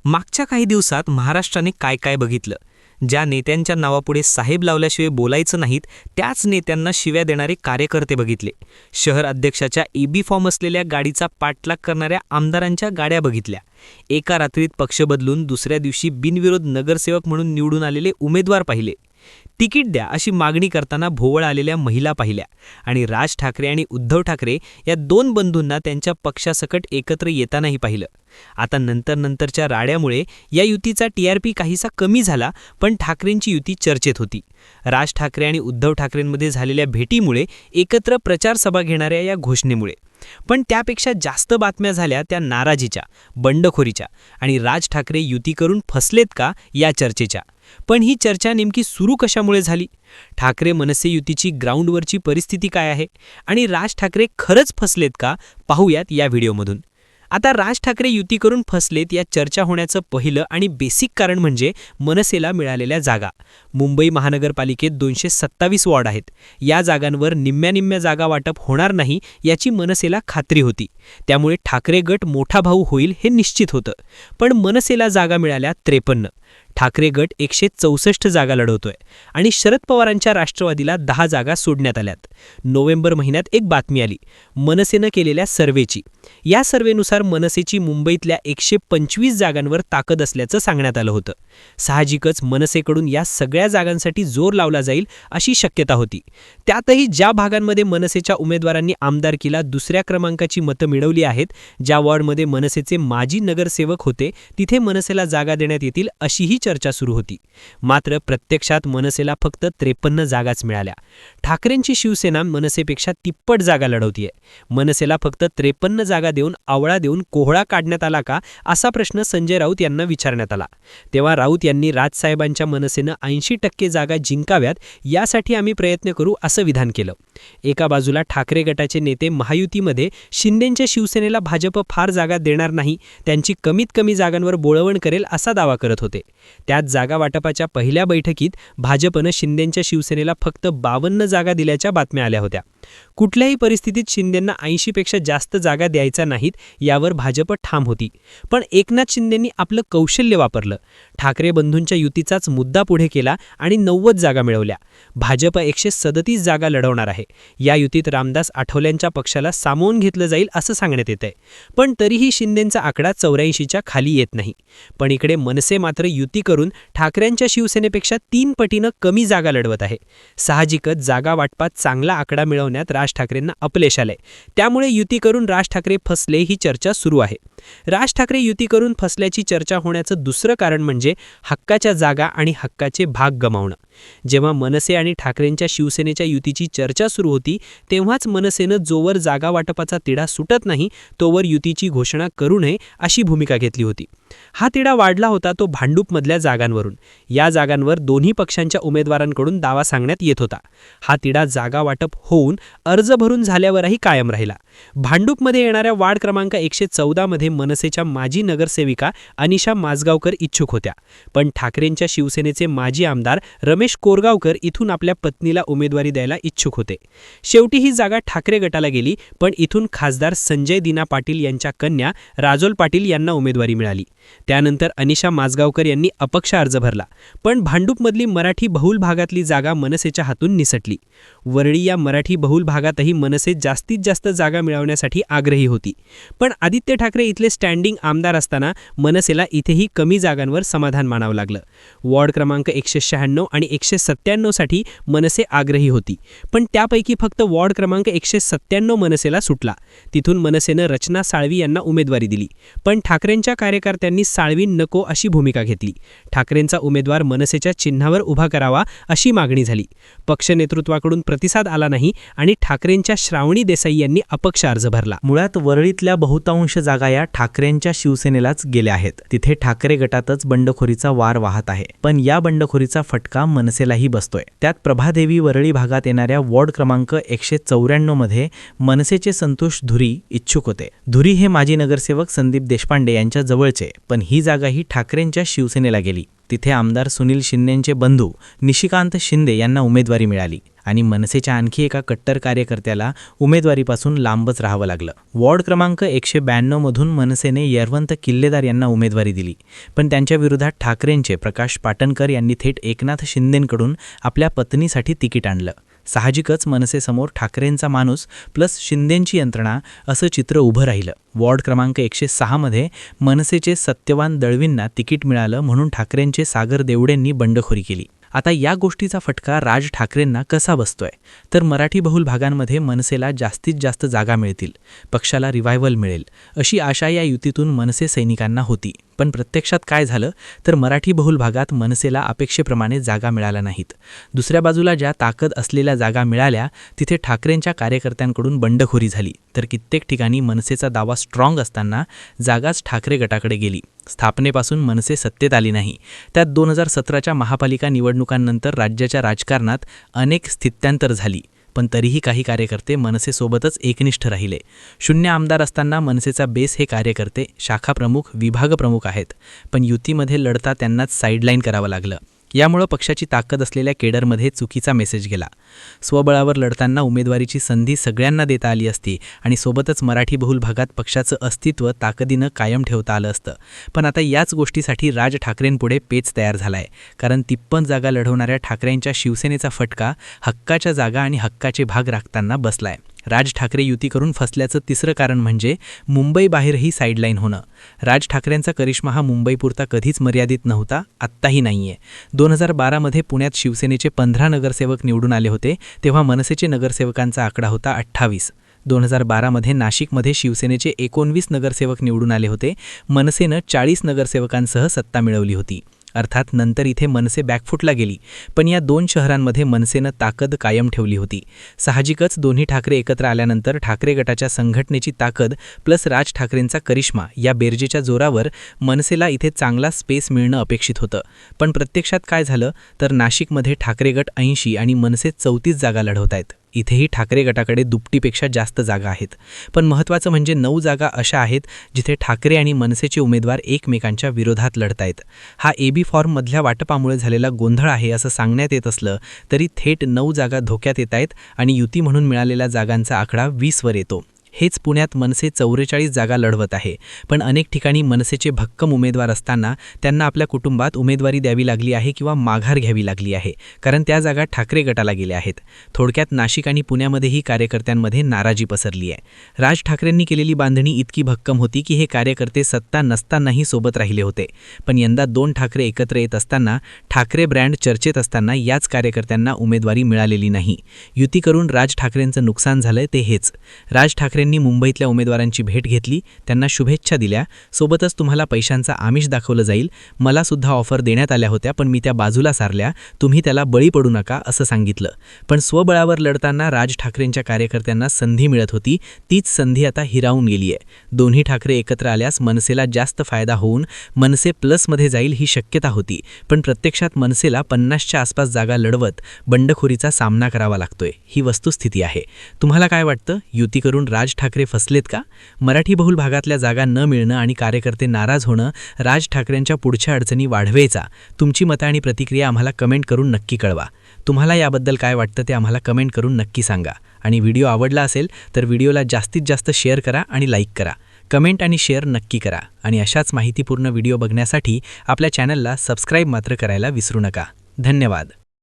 मागच्या काही दिवसात महाराष्ट्राने काय काय बघितलं. ज्या नेत्यांच्या नावापुढे साहेब लावल्याशिवाय बोलायचं नाहीत त्याच नेत्यांना शिव्या देणारे कार्यकर्ते बघितले. शहर अध्यक्षाच्या ईबी फॉर्म असलेल्या गाडीचा पाठलाग करणाऱ्या आमदारांच्या गाड्या बघितल्या. एका रात्रीत पक्ष बदलून दुसऱ्या दिवशी बिनविरोध नगरसेवक म्हणून निवडून आलेले उमेदवार पाहिले. तिकीट द्या अशी मागणी करताना भोवळ आलेल्या महिला पाहिल्या. आणि राज ठाकरे आणि उद्धव ठाकरे या दोन बंधूंना त्यांच्या पक्षासकट एकत्र येतानाही पाहिलं. आता नंतरच्या राड्यामुळे या युतीचा टीआरपी काहीसा कमी झाला, पण ठाकरेंची युती चर्चेत होती. राज ठाकरे आणि उद्धव ठाकरेंमध्ये झालेल्या भेटीमुळे, एकत्र प्रचार सभा घेणाऱ्या या घोषणेमुळे. पण त्यापेक्षा जास्त बातम्या झाल्या त्या नाराजीच्या, बंडखोरीच्या आणि राज ठाकरे युती करून फसलेत का या चर्चेच्या. पण ही चर्चा नेमकी सुरू कशामुळे झाली? ठाकरे मनसे युतीची ग्राउंडवरची परिस्थिती काय आहे आणि राज ठाकरे खरंच फसलेत का, पाहूयात या व्हिडिओमधून. आता राज ठाकरे युती करून फसलेत या चर्चा होण्याचं पहिलं आणि बेसिक कारण म्हणजे मनसेला मिळालेल्या जागा. मुंबई महानगरपालिकेत 227 वॉर्ड आहेत. या जागांवर निम्म्या जागा वाटप होणार नाही याची मनसेला खात्री होती. त्यामुळे ठाकरे गट मोठा भाऊ होईल हे निश्चित होतं. पण मनसेला जागा मिळाल्या 53. ठाकरे गट 164 जागा लढवतोय आणि शरद पवारांच्या राष्ट्रवादीला 10 जागा सोडण्यात आल्यात. नोव्हेंबर महिन्यात एक बातमी आली मनसेनं केलेल्या सर्वेची. या सर्वेनुसार मनसेची मुंबईतल्या 125 जागांवर ताकद असल्याचं सांगण्यात आलं होतं. साहजिकच मनसेकडून या सगळ्या जागांसाठी जोर लावला जाईल अशी शक्यता होती. त्यातही ज्या भागांमध्ये मनसेच्या उमेदवारांनी आमदारकीला दुसऱ्या क्रमांकाची मतं मिळवली आहेत, ज्या वॉर्डमध्ये मनसेचे माजी नगरसेवक होते, तिथे मनसेला जागा देण्यात येतील अशीही चर्चा सुरू होती. मात्र प्रत्यक्षात मनसेला फक्त 53 जागाच मिळाल्या. ठाकरेंची शिवसेना मनसेपेक्षा तिप्पट जागा लढवतीये. मनसेला फक्त 53 जागा देऊन आवळा देऊन कोहळा काढण्यात आला का, असा प्रश्न संजय राऊत यांना विचारण्यात आला. तेव्हा राऊत यांनी राजसाहेबांच्या मनसेनं 80% जागा जिंकाव्यात यासाठी आम्ही प्रयत्न करू असं विधान केलं. एका बाजूला ठाकरे गटाचे नेते महायुतीमध्ये शिंदेंच्या शिवसेनेला भाजप फार जागा देणार नाही, त्यांची कमीत कमी जागांवर बोळवण करेल असा दावा करत होते. त्यात जागा वाटपाच्या पहिल्या बैठकीत भाजपनं शिंदेंच्या शिवसेनेला फक्त 52 जागा दिल्याच्या बातम्या आल्या होत्या. कुठल्याही परिस्थितीत शिंदेंना 80पेक्षा जास्त जागा द्यायचा नाहीत यावर भाजप ठाम होती. पण एकनाथ शिंदेंनी आपलं कौशल्य वापरलं. ठाकरे बंधूंच्या युतीचाच मुद्दा पुढे केला आणि 90 जागा मिळवल्या. भाजप 137 जागा लढवणार आहे. या युतीत रामदास आठवल्यांच्या पक्षाला सामावून घेतलं जाईल असं सांगण्यात येतंय. पण तरीही शिंदेंचा आकडा 84च्या खाली येत नाही. पण इकडे मनसे मात्र युती करून ठाकरेंच्या शिवसेनेपेक्षा 3 पटीनं कमी जागा लढवत आहे. साहजिकच जागा वाटपात चांगला आकडा मिळवण्यात राज ठाकरेंना अपयश आलंय. त्यामुळे युती करून राज ठाकरे फसले ही चर्चा सुरू आहे. राज ठाकरे युती करून फसल्याची चर्चा होण्याचं दुसरं कारण म्हणजे हक्काच्या जागा आणि हक्काचे भाग गमावणं. जेव्हा मनसे आणि ठाकरेंच्या शिवसेनेच्या युतीची चर्चा सुरू होती, तेव्हाच मनसेनं जोवर जागा वाटपाचा तिढा सुटत नाही तोवर युतीची घोषणा करू नये अशी भूमिका घेतली होती. हा तिढा वाढला होता तो भांडूपमधल्या जागांवरून. या जागांवर दोन्ही पक्षांच्या उमेदवारांकडून दावा सांगण्यात येत होता. हा तिढा जागा वाटप होऊन अर्ज भरून झाल्यावरही कायम राहिला. भांडूपमध्ये येणाऱ्या वार्ड क्रमांक 114 मध्ये मनसेच्या माजी नगरसेविका अनिशा माजगावकर इच्छुक होत्या. पण ठाकरेंच्या शिवसेनेचे माजी आमदार रमेश कोरगावकर इथून आपल्या पत्नीला उमेदवारी द्यायला इच्छुक होते. शेवटी ही जागा ठाकरे गटाला गेली, पण इथून खासदार संजय दिना पाटील यांच्या कन्या राजोल पाटील यांना उमेदवारी मिळाली. त्यानंतर अनिशा माजगावकर यांनी अपक्ष अर्ज भरला. पण भांडूपमधली मराठी बहुल भागातली जागा मनसेच्या हातून निसटली. वरळी या मराठी बहुल भागातही मनसे जास्तीत जास्त जागा मिळवण्यासाठी आग्रही होती. पण आदित्य ठाकरे इथले स्टँडिंग आमदार असताना मनसेला इथेही कमी जागांवर समाधान मानावं लागलं. वॉर्ड क्रमांक 196 आणि 197 साठी मनसे आग्रही होती. पण त्यापैकी फक्त वॉर्ड क्रमांक 197 मनसेला सुटला. तिथून मनसेनं रचना साळवी यांना उमेदवारी दिली. पण ठाकरेंच्या कार्यकर्त्यांनी साळवी नको अशी भूमिका घेतली. ठाकरेंचा उमेदवार मनसेच्या चिन्हावर उभा करावा अशी मागणी झाली. पक्ष नेतृत्वाकडून प्रतिसाद आला नाही आणि ठाकरेंच्या श्रावणी देसाई यांनी अपक्ष अर्ज भरला. मुळात वरळीतल्या बहुतांश जागा या ठाकरेंच्या शिवसेनेलाच गेल्या आहेत. तिथे ठाकरे गटातच बंडखोरीचा वार वाहत आहे. पण या बंडखोरीचा फटका मनसेलाही बसतोय. त्यात प्रभादेवी वरळी भागात येणाऱ्या वॉर्ड क्रमांक 194 मध्ये मनसेचे संतोष धुरी इच्छुक होते. धुरी हे माजी नगरसेवक संदीप देशपांडे यांच्या जवळचे. पण ही जागा ही ठाकरेंच्या शिवसेनेला गेली. तिथे आमदार सुनील शिंदेंचे बंधू निशिकांत शिंदे यांना उमेदवारी मिळाली. आणि मनसेच्या आणखी एका कट्टर कार्यकर्त्याला उमेदवारीपासून लांबच राहावं लागलं. वॉर्ड क्रमांक 192 मधून मनसेने यरवंत किल्लेदार यांना उमेदवारी दिली, पण त्यांच्या विरोधात ठाकरेंचे प्रकाश पाटणकर यांनी थेट एकनाथ शिंदेंकडून आपल्या पत्नीसाठी तिकीट आणलं. साहजिकच मनसेसमोर ठाकरेंचा माणूस प्लस शिंदेंची यंत्रणा असं चित्र उभं राहिलं. वॉर्ड क्रमांक 106 मध्ये मनसेचे सत्यवान दळवींना तिकीट मिळालं म्हणून ठाकरेंचे सागर देवडेंनी बंडखोरी केली. आता या गोष्टीचा फटका राज ठाकरेंना कसा बसतोय? तर मराठी बहुल भागांमध्ये मनसेला जास्तीत जास्त जागा मिळतील, पक्षाला रिव्हायवल मिळेल अशी आशा या युतीतून मनसे सैनिकांना होती. पण प्रत्यक्षात काय झालं तर मराठी बहुल भागात मनसेला अपेक्षेप्रमाणे जागा मिळाल्या नाहीत. दुसऱ्या बाजूला ज्या ताकद असलेल्या जागा मिळाल्या तिथे ठाकरेंच्या कार्यकर्त्यांकडून बंडखोरी झाली, तर कित्येक ठिकाणी मनसेचा दावा स्ट्रॉंग असताना जागाच ठाकरे गटाकडे गेली. स्थापनेपासून मनसे सत्तेत आली नाही. त्यात 2017च्या महापालिका निवडणुकांनंतर राज्याच्या राजकारणात अनेक स्थित्यांतर झाली, पण तरीही काही कार्यकर्ते मनसेसोबतच एकनिष्ठ राहिले. 0 आमदार असताना मनसेचा बेस हे कार्यकर्ते, शाखा प्रमुख, विभाग प्रमुख आहेत, पण युतीमध्ये लढता त्यांनाच साईडलाईन करावं लागलं. यामुळं पक्षाची ताकद असलेल्या केडरमध्ये चुकीचा मेसेज गेला. स्वबळावर लढताना उमेदवारीची संधी सगळ्यांना देता आली असती आणि सोबतच मराठी बहुल भागात पक्षाचं अस्तित्व ताकदीनं कायम ठेवता आलं असतं. पण आता याच गोष्टीसाठी राज ठाकरेंपुढे पेच तयार झालाय, कारण 53 जागा लढवणाऱ्या ठाकरेंच्या शिवसेनेचा फटका हक्काच्या जागा आणि हक्काचे भाग राखताना बसलाय. राज ठाकरे युती करून फसल्याचं तिसरं कारण म्हणजे मुंबईबाहेरही साईडलाईन होणं. राज ठाकरेंचा करिश्मा हा मुंबईपुरता कधीच मर्यादित नव्हता, आत्ताही नाहीये. 2012मध्ये पुण्यात शिवसेनेचे 15 नगरसेवक निवडून आले होते, तेव्हा मनसेचे नगरसेवकांचा आकडा होता 28. 2012मध्ये नाशिकमध्ये शिवसेनेचे 19 नगरसेवक निवडून आले होते, मनसेनं 40 नगरसेवकांसह सत्ता मिळवली होती. अर्थात नंतर इथे मनसे बॅकफुटला गेली, पण या 2 शहरांमध्ये मनसेनं ताकद कायम ठेवली होती. साहजिकच दोन्ही ठाकरे एकत्र आल्यानंतर ठाकरे गटाच्या संघटनेची ताकद प्लस राज ठाकरेंचा करिश्मा या बेरजेच्या जोरावर मनसेला इथे चांगला स्पेस मिळणं अपेक्षित होतं. पण प्रत्यक्षात काय झालं तर नाशिकमध्ये ठाकरे गट 80 आणि मनसे 34 जागा लढवत आहेत. इथेही ठाकरे गटाकडे दुपटीपेक्षा जास्त जागा आहेत. पण महत्त्वाचं म्हणजे 9 जागा अशा आहेत जिथे ठाकरे आणि मनसेचे उमेदवार एकमेकांच्या विरोधात लढतायत. हा AB फॉर्ममधल्या वाटपामुळे झालेला गोंधळ आहे असं सांगण्यात येत असलं तरी थेट 9 जागा धोक्यात येत आहेत आणि युती म्हणून मिळालेल्या जागांचा आकडा 20 वर येतो. हेच पुण्यात मनसे 44 जागा लढवत आहे, पण अनेक ठिकाणी मनसेचे भक्कम उमेदवार असताना त्यांना आपल्या कुटुंबात उमेदवारी द्यावी लागली आहे किंवा माघार घ्यावी लागली आहे, कारण त्या जागा ठाकरे गटाला गेल्या आहेत. थोडक्यात नाशिक आणि पुण्यामध्येही कार्यकर्त्यांमध्ये नाराजी पसरली आहे. राज ठाकरेंनी केलेली बांधणी इतकी भक्कम होती की हे कार्यकर्ते सत्ता नसतानाही सोबत राहिले होते. पण यंदा 2 ठाकरे एकत्र येत असताना, ठाकरे ब्रँड चर्चेत असताना याच कार्यकर्त्यांना उमेदवारी मिळालेली नाही. युती करून राज ठाकरेंचं नुकसान झालंय ते हेच. राज ठाकरे मुंबईतल्या उमेदवारांची भेट घेतली, त्यांना शुभेच्छा दिल्या, सोबतच तुम्हाला पैशांचा आमिष दाखवलं जाईल, मला सुद्धा ऑफर देण्यात आल्या होत्या पण मी त्या बाजूला सारल्या, तुम्ही त्याला बळी पडू नका असं सांगितलं. पण स्वबळावर लढताना राज ठाकरेंच्या कार्यकर्त्यांना संधी मिळत होती, तीच संधी आता हिरावून गेली आहे. दोन्ही ठाकरे एकत्र आल्यास मनसेला जास्त फायदा होऊन मनसे प्लसमध्ये जाईल ही शक्यता होती, पण प्रत्यक्षात मनसेला 50च्या आसपास जागा लढवत बंडखोरीचा सामना करावा लागतोय. ही वस्तुस्थिती आहे. तुम्हाला काय वाटतं? युती करून राज ठाकरे फसलेत का? मराठी बहुल भागातल्या जागा न मिळणं आणि कार्यकर्ते नाराज होणं राज ठाकरेंच्या पुढच्या अडचणी वाढवेचा? तुमची मतं आणि प्रतिक्रिया आम्हाला कमेंट करून नक्की कळवा. तुम्हाला याबद्दल काय वाटतं ते आम्हाला कमेंट करून नक्की सांगा. आणि व्हिडिओ आवडला असेल तर व्हिडिओला जास्तीत जास्त शेअर करा आणि लाईक करा. कमेंट आणि शेअर नक्की करा आणि अशाच माहितीपूर्ण व्हिडिओ बघण्यासाठी आपल्या चॅनलला सबस्क्राईब मात्र करायला विसरू नका. धन्यवाद.